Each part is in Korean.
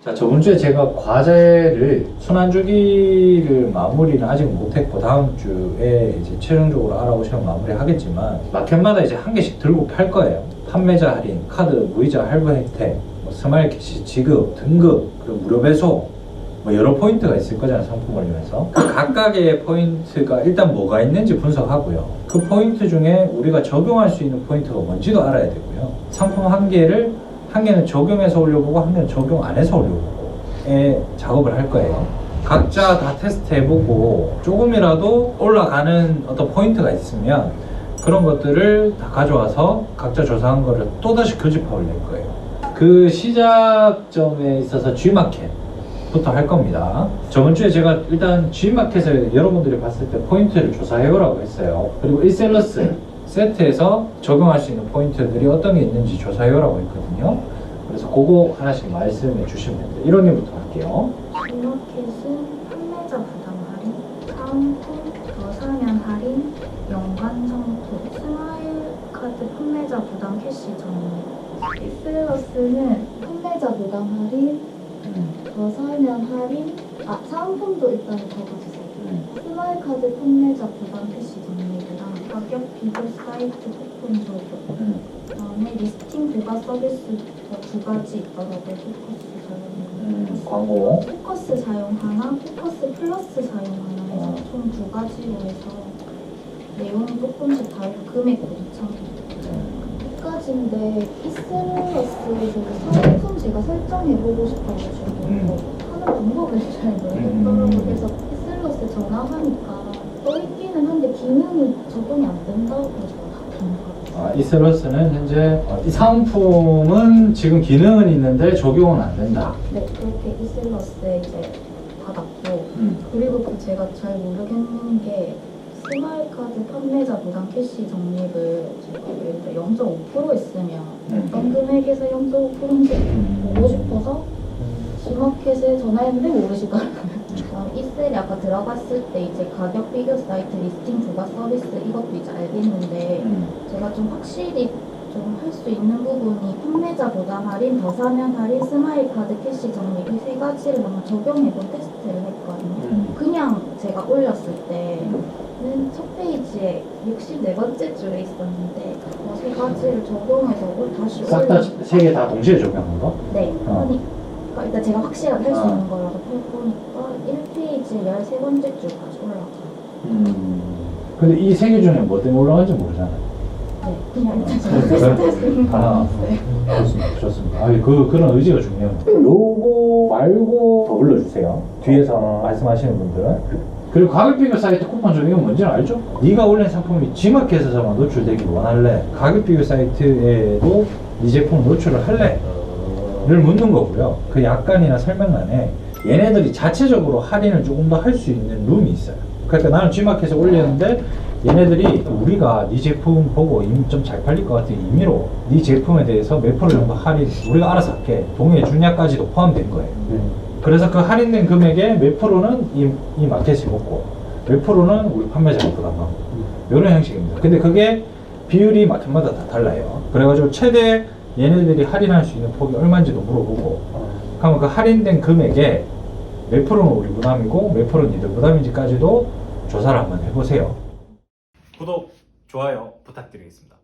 자, 저번 주에 제가 과제를 순환주기를 마무리는 아직 못했고 다음 주에 이제 최종적으로 알아보시면 마무리하겠지만 마켓마다 이제 한 개씩 들고 팔 거예요. 판매자 할인, 카드 무이자 할부 혜택, 뭐 스마일 캐시 지급, 등급, 그리고 무료 배송 뭐 여러 포인트가 있을 거잖아요. 상품 올리면서 그 각각의 포인트가 일단 뭐가 있는지 분석하고요. 그 포인트 중에 우리가 적용할 수 있는 포인트가 뭔지도 알아야 되고요. 상품 한 개는 적용해서 올려보고 한 개는 적용 안 해서 올려보고의 작업을 할 거예요. 각자 다 테스트 해보고 조금이라도 올라가는 어떤 포인트가 있으면 그런 것들을 다 가져와서 각자 조사한 거를 또다시 교집합을 낼 거예요. 그 시작점에 있어서 G마켓부터 할 겁니다. 저번 주에 제가 일단 G마켓을 여러분들이 봤을 때 포인트를 조사해오라고 했어요. 그리고 이셀러스 세트에서 적용할 수 있는 포인트들이 어떤 게 있는지 조사해오라고 했거든요. 그래서 그거 하나씩 말씀해 주시면 됩니다. 1호님부터 할게요. G마켓은 판매자 부담 할인, 사은품 더 사면 할인, 연간 상품, 스마일 카드 판매자 부담 캐시 정리. 이셀러스는 판매자 부담 할인, 더 사면 할인, 사은품도 일단 적어주세요. 스마일 카드 판매자 부담 캐시 정리랑 가격 비교 사이트 쿠폰 적용. 그다음에 리스팅 부가 서비스 두 가지 있더라고요. 포커스 사용. 광고. 포커스 사용 하나, 포커스 플러스 사용 하나 해서 총 두 가지로 해서 내용이 조금씩 다르고 금액도 참 끝까지인데 이셀러스 사은품 제가 설정해보고 싶어가지고 하는 방법을 잘 모르겠더라고요. 그래서 이셀러스 전화하니까 떠있기는 한데 기능이 적용이 안 된다고 해서 이셀러스는 현재 이 상품은 지금 기능은 있는데 적용은 안 된다. 네, 그렇게 이셀러스에 이제 받았고 그리고 그 제가 잘 모르겠는 게 스마일 카드 판매자 부담 캐시 적립을 제가 예를 들어 0.5% 있으면 어떤 금액에서 0.5%인지 보고 싶어서 G마켓에 전화했는데 모르시더라고요. 이셀이 아까 들어갔을 때 이제 가격 비교 사이트 리스팅 부가 서비스 이것도 이제 알겠는데 제가 좀 확실히 좀 할 수 있는 부분이 판매자 부담 할인, 더 사면 할인, 스마일 카드 캐시 적립 이 세 가지를 한번 적용해본 테스트를 했거든요. 그냥 제가 올렸을 때는 첫 페이지에 64번째 줄에 있었는데 그 세 가지를 적용해서 다시 싹 다 세 개 다 동시에 적용한 거? 네. 그러니까 일단 제가 확실하게 할 수 있는 거라서 해보니까 1페이지 13번째 줄까지 올라가요. 근데 이 세 개 중에 뭐 때문에 올라간지 모르잖아요. 네, 그냥 일단 제가 테스트할 수 있는 거 좋습니다. 좋습니다. 그런 의지가 중요해요. 요거 말고 더 불러주세요. 뒤에서 말씀하시는 분들. 그리고 가격 비교 사이트 쿠폰 적용은 뭔지는 알죠? 네가 올린 상품이 G마켓에서만 노출되길 원할래? 가격 비교 사이트에도 네 제품 노출을 할래? 를 묻는 거고요. 그 약관이나 설명란에 얘네들이 자체적으로 할인을 조금 더 할 수 있는 룸이 있어요. 그러니까 나는 G마켓에 올렸는데 얘네들이 우리가 네 제품 보고 좀 잘 팔릴 것 같으니 임의로 네 제품에 대해서 몇 프로 정도 할인 우리가 알아서 할게 동의해 주냐까지도 포함된 거예요. 그래서 그 할인된 금액의 몇 프로는 이 마켓이 먹고 몇 프로는 우리 판매자가 부담하고 이런 형식입니다. 근데 그게 비율이 마켓마다 다 달라요. 그래가지고 최대 얘네들이 할인할 수 있는 폭이 얼마인지도 물어보고 그러면 그 할인된 금액에 몇 프로는 우리 부담이고 몇 프로는 니들 부담인지까지도 조사를 한번 해보세요. 구독, 좋아요 부탁드리겠습니다.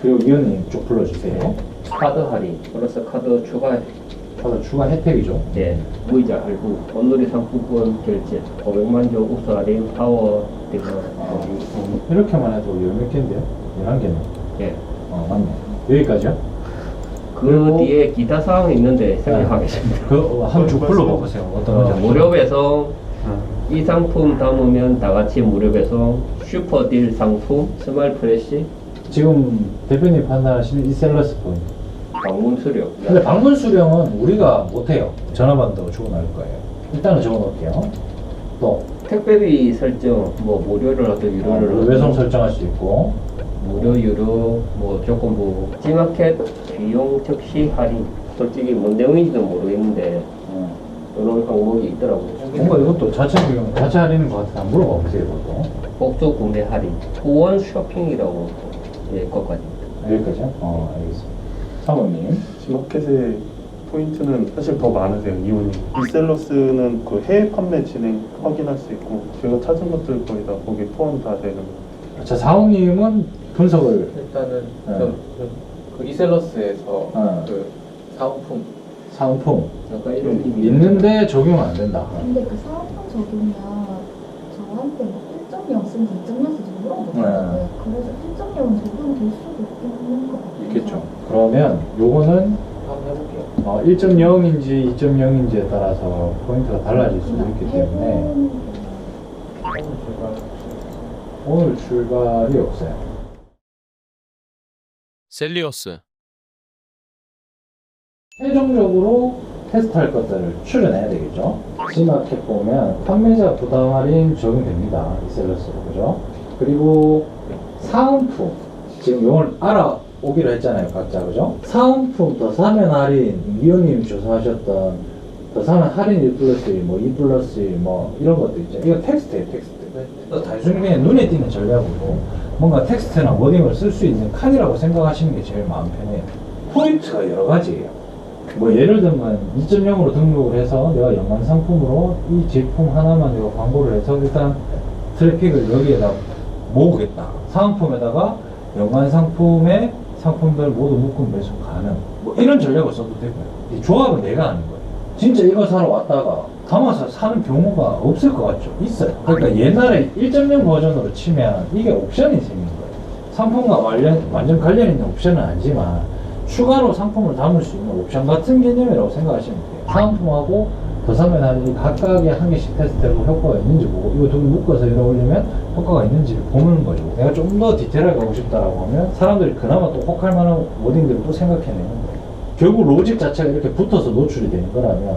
그리고 위원님 쭉 불러주세요. 카드 할인 플러스 카드 추가 추가 혜택이죠. 예, 무이자 할부 온누리 상품권 결제 500만 조 우수 할인 파워 딜러 이렇게만 해도 10몇 개인데요? 11개네. 예. 맞네. 여기까지요? 그 뒤에 기타 사항이 있는데 생략하겠습니다. 한 쭉 불러봐보세요. 어떤 건지. 무료 배송 이 상품 담으면 다 같이 무료 배송 슈퍼딜 상품 스마일 프레시 지금 대표님 판단하시는 이셀러스 포인트. 방문 수료 근데 방문 수령은 우리가 못해요. 전화번호 주고 나올 거예요. 일단은 적어놓을게요. 또 택배비 설정 뭐 무료를 하든 유료를 하든 외송 설정할 수 있고 무료 유료 뭐 조건부 G마켓 비용 즉시 할인 솔직히 뭔 내용인지도 모르겠는데 이런 항목이 있더라고요. 뭔가 이것도 자체 할인인 것 같아. 한번 물어봐 보세요. 이것도. 복수 구매 할인 후원 쇼핑이라고 예, 것까지 여기까지요? 알겠습니다. 사모님. G마켓에 포인트는 사실 더 많으세요, 이온이. 리셀러스는 그 해외 판매 진행 확인할 수 있고, 제가 찾은 것들 거의 다 거기에 포함 다 되는 거예요. 자, 사원님은 분석을 일단은 네. 그 이셀러스에서 어. 그 사은품 사은품 약간 이런 의미 있는데 적용 안 된다. 근데 그 사업성 적용이면 저한테 뭐 1.0 쓴지 2.0 쓴지 물어보더라고요. 그래서 1.0은 적용될 수도 있는 것 같아요. 있겠죠. 그러면 요거는 한번 해볼게요. 1.0인지 2.0인지에 따라서 포인트가 달라질 수도 있기 때문에 오늘 출발이 없어요. 셀리어스 최종적으로 테스트할 것들을 추려내야 되겠죠. C마켓 보면 판매자 부담 할인 적용됩니다. 이셀러스로, 그죠? 그리고 사은품, 지금 이걸 알아오기로 했잖아요, 각자, 그죠? 사은품 더 사면 할인, 이호님 조사하셨던 더 사면 할인 1 플러스 1, 뭐 2 플러스 1, 뭐 이런 것도 있죠. 이거 텍스트예요, 텍스트. 단순히 그냥 눈에 띄는 전략으로 뭔가 텍스트나 워딩을 쓸 수 있는 칸이라고 생각하시는 게 제일 마음 편해요. 포인트가 여러 가지예요. 뭐 예를 들면 2.0으로 등록을 해서 내가 연관 상품으로 이 제품 하나만 내가 광고를 해서 일단 트래픽을 여기에다 모으겠다. 사은품에다가 연관 상품의 상품들 모두 묶음 매수 가능. 뭐 이런 전략을 써도 되고요. 이 조합은 내가 하는 거예요. 진짜 이거 사러 왔다가 담아서 사는 경우가 없을 것 같죠? 있어요. 그러니까 옛날에 1.0 버전으로 치면 이게 옵션이 생긴 거예요. 상품과 완전 관련 있는 옵션은 아니지만 추가로 상품을 담을 수 있는 옵션 같은 개념이라고 생각하시면 돼요. 사은품하고 더 사면 할인이 각각의 한 개씩 테스트해보고 효과가 있는지 보고 이거 두 개 묶어서 이러 올리면 효과가 있는지를 보는 거죠. 내가 좀 더 디테일하게 가고 싶다라고 하면 사람들이 그나마 또 혹할 만한 워딩들을 또 생각해내는 거예요. 결국 로직 자체가 이렇게 붙어서 노출이 되는 거라면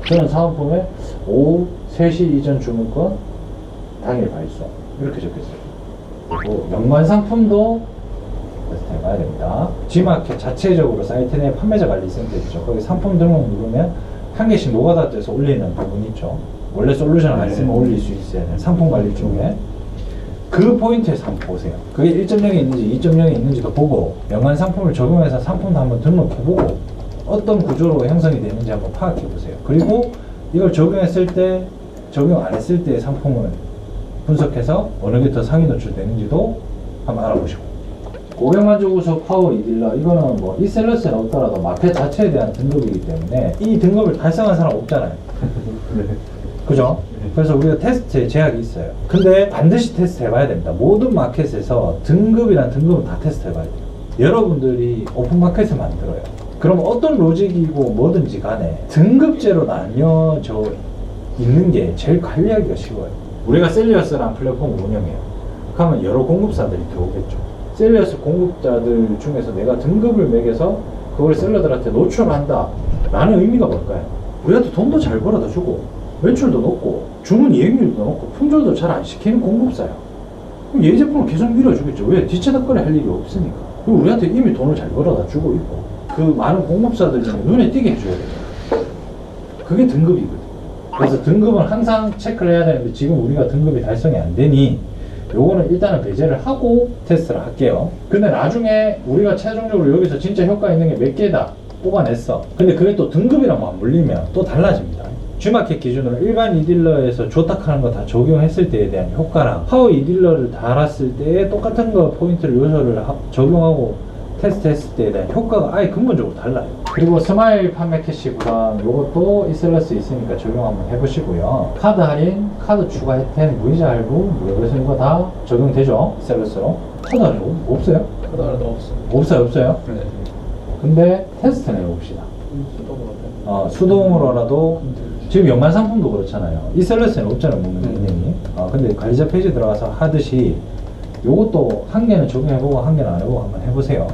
저는 사은품에 오후 3시 이전 주문권 당일 발송 이렇게 적혀있어요. 그리고 연관 상품도 테스트 해봐야 됩니다. G마켓 자체적으로 사이트 내 판매자 관리 센터 있죠. 거기 상품 등록 누르면 한 개씩 노가다 떼서 올리는 부분 있죠. 원래 솔루션을 안 쓰면 올릴 수 있어야 돼요. 상품 관리 중에 그 포인트에서 한번 보세요. 그게 1.0이 있는지 2.0이 있는지도 보고 연관 상품을 적용해서 상품도 한번 등록해보고 어떤 구조로 형성이 되는지 한번 파악해보세요. 그리고 이걸 적용했을 때 적용 안 했을 때의 상품을 분석해서 어느 게 더 상위 노출되는지도 한번 알아보시고, 고객만족우수 파워 이딜러, 이거는 뭐 이셀러스는 없더라도 마켓 자체에 대한 등급이기 때문에 이 등급을 달성한 사람 없잖아요. 그죠? 그래서 우리가 테스트에 제약이 있어요. 근데 반드시 테스트 해봐야 됩니다. 모든 마켓에서 등급이란 등급은 다 테스트 해봐야 돼요. 여러분들이 오픈 마켓을 만들어요. 그럼 어떤 로직이고 뭐든지 간에 등급제로 나뉘어져 있는 게 제일 관리하기가 쉬워요. 우리가 셀리어스라는 플랫폼을 운영해요. 그러면 여러 공급사들이 들어오겠죠. 셀리어스 공급자들 중에서 내가 등급을 매겨서 그걸 셀러들한테 노출한다 라는 의미가 뭘까요? 우리한테 돈도 잘 벌어다 주고 매출도 높고 주문 이행률도 높고 품절도 잘 안 시키는 공급사야. 그럼 얘 제품을 계속 밀어주겠죠. 왜? 뒤쳐닥거리 할 일이 없으니까. 그리고 우리한테 이미 돈을 잘 벌어다 주고 있고 그 많은 공급사들 중에 눈에 띄게 해줘야 돼요. 그게 등급이거든. 그래서 등급은 항상 체크를 해야 되는데 지금 우리가 등급이 달성이 안 되니 요거는 일단은 배제를 하고 테스트를 할게요. 근데 나중에 우리가 최종적으로 여기서 진짜 효과 있는 게 몇 개다 뽑아냈어. 근데 그게 또 등급이랑 맞물리면 또 달라집니다. G마켓 기준으로 일반 이딜러에서 조탁하는 거 다 적용했을 때에 대한 효과랑 파워 이딜러를 달았을 때에 똑같은 거 포인트를 요소를 적용하고 테스트했을 때에 대한 효과가 아예 근본적으로 달라요. 그리고 스마일 판매 캐시 구간 요것도 이셀러스 있으니까 적용 한번 해보시고요. 카드 할인, 카드 추가 혜택, 무이자 할부, 무료 이거 다 적용되죠. 이셀러스로. 카드 할인 없어요? 카드 하나도 없어요. 없어요? 네. 근데 테스트는 해봅시다. 수동으로 수동으로라도 지금 연관 상품도 그렇잖아요. 이셀러스는 없잖아요, 먹는 개념이. 근데 관리자 페이지 들어가서 하듯이 요것도 한 개는 적용해보고 한 개는 안 해보고 한번 해보세요.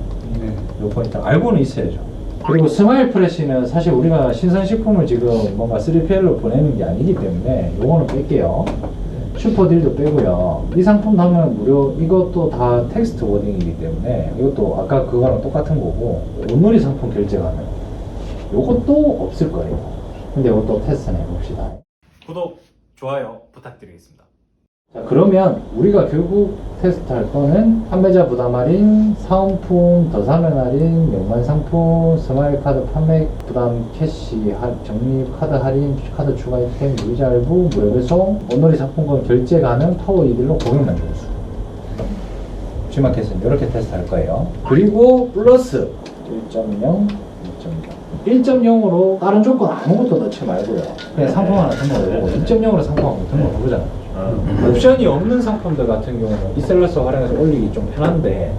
요 포인트 알고는 있어야죠. 그리고 스마일 프레시는 사실 우리가 신선식품을 지금 뭔가 3PL로 보내는 게 아니기 때문에 요거는 뺄게요. 슈퍼딜도 빼고요. 이 상품 하면 무료, 이것도 다 텍스트 워딩이기 때문에 이것도 아까 그거랑 똑같은 거고, 온누리 상품 결제가는 요것도 없을 거예요. 근데 이것도 테스트는 해봅시다. 구독, 좋아요 부탁드리겠습니다. 자, 그러면 우리가 결국 테스트할 거는 판매자 부담 할인, 사은품 더 사면 할인, 명만 상품, 스마일 카드 판매 부담 캐시 적립 카드 할인, 카드 추가 혜택, 무이자 할부, 무료 배송, 온누리 상품권 결제 가능, 파워 이딜로 고객 만족 수. G마켓은 이렇게 테스트할 거예요. 그리고 플러스 1.0, 1.0으로 다른 조건 아무것도 넣지 말고요. 그냥 상품 하나 등록해보고 2.0으로 상품 한번 등록해보잖아요. 옵션이 없는 상품들 같은 경우는 이셀러스 활용해서 올리기 좀 편한데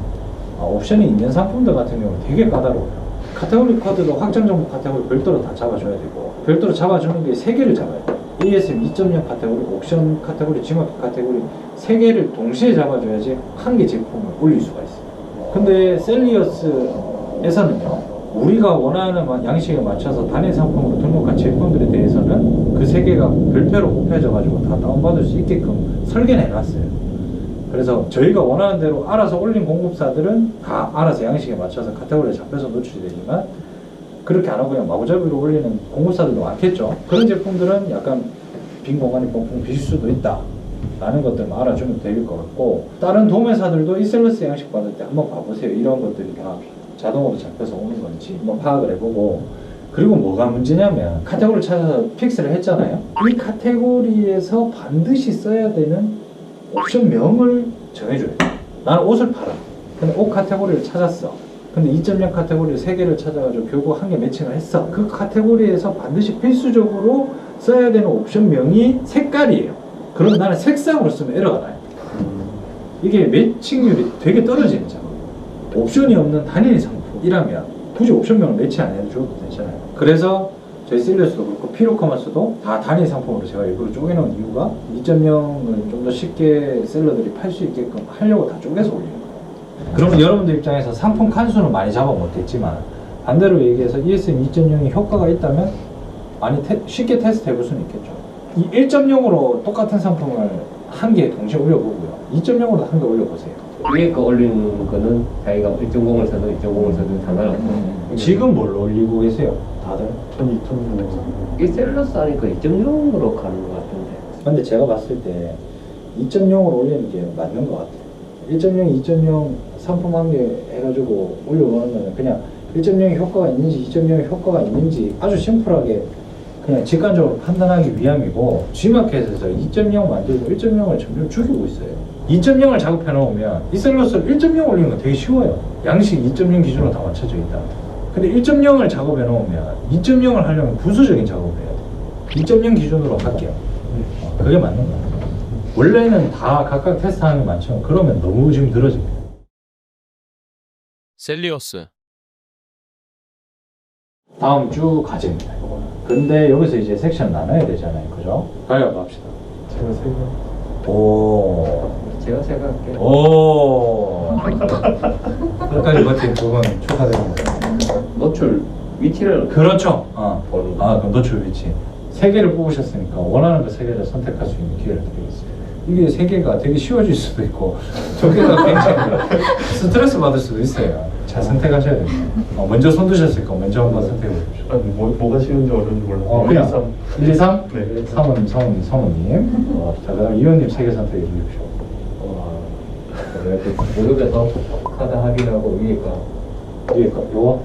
옵션이 있는 상품들 같은 경우는 되게 까다로워요. 카테고리 코드도 확정 정보 카테고리 별도로 다 잡아줘야 되고 별도로 잡아주는 게 3개를 잡아야 돼요. ASM 2.0 카테고리, 옵션 카테고리, G마켓 카테고리 3개를 동시에 잡아줘야지 한 개 제품을 올릴 수가 있어요. 근데 셀리어스에서는요, 우리가 원하는 양식에 맞춰서 단일 상품으로 등록한 제품들에 대해서는 그 3개가 별표로 곱해져가지고 다 다운받을 수 있게끔 설계를 해놨어요. 그래서 저희가 원하는 대로 알아서 올린 공급사들은 다 알아서 양식에 맞춰서 카테고리에 잡혀서 노출이 되지만 그렇게 안 하고 그냥 마구잡이로 올리는 공급사들도 많겠죠. 그런 제품들은 약간 빈 공간이 뻥뻥 비실 수도 있다 라는 것들만 알아주면 될 것 같고, 다른 도매사들도 이셀러스 양식 받을 때 한번 봐보세요. 이런 것들이 다 자동으로 잡혀서 오는 건지 한번 파악을 해보고, 그리고 뭐가 문제냐면 카테고리를 찾아서 픽스를 했잖아요. 이 카테고리에서 반드시 써야 되는 옵션명을 정해줘요. 나는 옷을 팔아. 근데 옷 카테고리를 찾았어. 근데 2.0 카테고리를 3개를 찾아가지고 결국 한 개 매칭을 했어. 그 카테고리에서 반드시 필수적으로 써야 되는 옵션명이 색깔이에요. 그럼 나는 색상으로 쓰면 에러가 나요. 이게 매칭률이 되게 떨어지는 작업. 옵션이 없는 단일 상품이라면 굳이 옵션명을 매치 안 해도 줘도 되잖아요. 그래서 저희 셀리어스도 그렇고 피로커머스도 다 단일 상품으로 제가 일부러 쪼개놓은 이유가 2.0을 좀 더 쉽게 셀러들이 팔 수 있게끔 하려고 다 쪼개서 올리는 거예요. 그러면 여러분들 입장에서 상품 칸수는 많이 잡아 못했지만 반대로 얘기해서 ESM 2.0이 효과가 있다면 많이 쉽게 테스트 해볼 수는 있겠죠. 이 1.0으로 똑같은 상품을 한 개 동시에 올려보고요. 2.0으로 한 개 올려보세요. 위에 거 올리는 거는 자기가 1.0을 써도 2.0을 써도 상관없고 지금 뭘 올리고 계세요? 다들? 전 2.0 이 셀러스 하니까 2.0으로 가는 것 같은데. 근데 제가 봤을 때 2.0으로 올리는 게 맞는 것 같아요. 1.0, 2.0 상품 한 개 해가지고 올려보는 거는 그냥 1.0의 효과가 있는지 2.0의 효과가 있는지 아주 심플하게 그냥 직관적으로 판단하기 위함이고, G마켓에서 2.0 만들고 1.0을 점점 죽이고 있어요. 2.0을 작업해 놓으면 이셀러스 1.0 올리는 건 되게 쉬워요. 양식 2.0 기준으로 다 맞춰져 있다. 근데 1.0을 작업해 놓으면 2.0을 하려면 부수적인 작업을 해야 돼요. 2.0 기준으로 할게요. 그게 맞는 거 같아요. 원래는 다 각각 테스트하는 게 많지만 그러면 너무 지금 늘어집니다. 셀리어스 다음 주 과제입니다. 이거는. 근데 여기서 이제 섹션 나눠야 되잖아요. 그죠? 가요 갑시다. 제가 3개 오. 제가 생각할게요. 오. 끝까지 버틴 두 분 축하드립니다. 노출 위치를 그렇죠. 보는 거. 그럼 노출 위치. 3개를 뽑으셨으니까 원하는 그 3개를 선택할 수 있는 기회를 드리겠습니다. 이게 3개가 되게 쉬워질 수도 있고 2개가 굉장히 스트레스 받을 수도 있어요. 잘 선택하셔야 됩니다. 먼저 손 드셨으니까 먼저 한번 선택해 보십시오. 아니 뭐가 쉬운지 어려운지 몰라서 그냥 1, 2, 3? 네. 성우님. 자, 그다음 이원님 3개 선택해 주십시오. 무릎에서 카드 할인하고 위에 거 위에 거, 요거?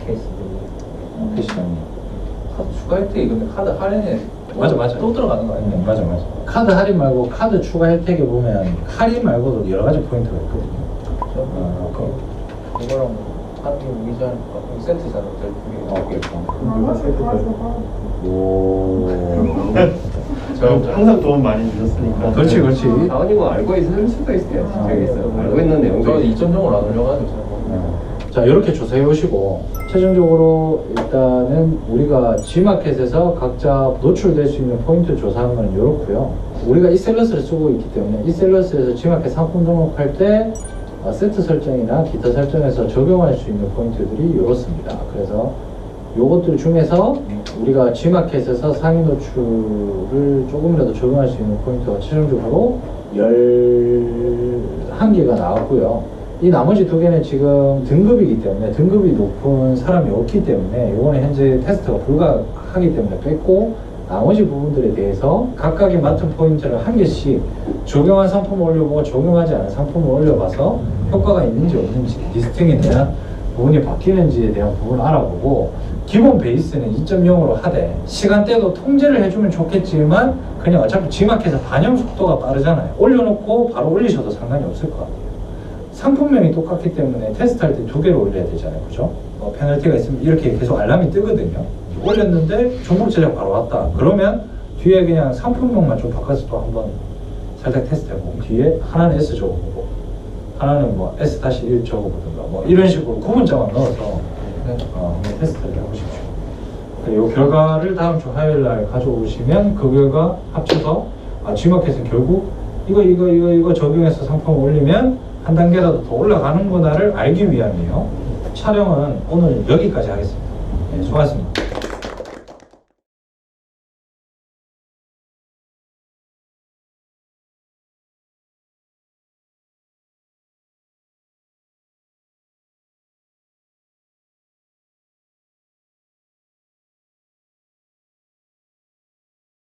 케이스 캐시장님. 카드 추가 혜택이 근데 카드 할인에 맞아. 또 들어가는 거 아니에요? 맞아. 카드 할인 말고 카드 추가 혜택에 보면 할인 말고도 여러 가지 포인트가 있거든요. 이거랑 카드 무이자 세트잖아. 누가 세트를 오. 제가 항상 도움 많이 주셨으니까 그렇지. 사원님은 알고 있을 수도 있어요. 저기서 알고 있는 내용도 저는 있어요. 2.0으로 안 올려가지고 잘 모르겠어요. 자, 이렇게 조사해 오시고 최종적으로 일단은 우리가 G마켓에서 각자 노출될 수 있는 포인트 조사한 건 이렇고요. 우리가 이셀러스를 쓰고 있기 때문에 이셀러스에서 G마켓 상품 등록할 때 세트 설정이나 기타 설정에서 적용할 수 있는 포인트들이 이렇습니다. 그래서 요것들 중에서 우리가 G마켓에서 상위 노출을 조금이라도 적용할 수 있는 포인트가 최종적으로 11개가 나왔고요. 이 나머지 2개는 지금 등급이기 때문에 등급이 높은 사람이 없기 때문에 요거는 현재 테스트가 불가하기 때문에 뺐고, 나머지 부분들에 대해서 각각의 맡은 포인트를 한 개씩 적용한 상품을 올려보고 적용하지 않은 상품을 올려봐서 효과가 있는지 없는지, 리스팅에 대한 부분이 바뀌는지에 대한 부분을 알아보고 기본 베이스는 2.0으로 하되 시간대도 통제를 해주면 좋겠지만 그냥 어차피 G마켓에서 반영 속도가 빠르잖아요. 올려놓고 바로 올리셔도 상관이 없을 것 같아요. 상품명이 똑같기 때문에 테스트할 때 2개로 올려야 되잖아요. 그죠? 페널티가 있으면 이렇게 계속 알람이 뜨거든요. 올렸는데 종목 제작 바로 왔다. 그러면 뒤에 그냥 상품명만 좀 바꿔서 또 한번 살짝 테스트 해보고 뒤에 하나는 S 적어보고 하나는 뭐 S-1 적어보든가 뭐 이런 식으로 구분자만 넣어서 한번 테스트를 해보십시오. 이 결과를 다음 주 화요일 날 가져오시면 그 결과 합쳐서 G마켓은 결국 이거 적용해서 상품을 올리면 한 단계라도 더 올라가는구나를 알기 위함이에요. 촬영은 오늘 여기까지 하겠습니다. 네, 수고하셨습니다.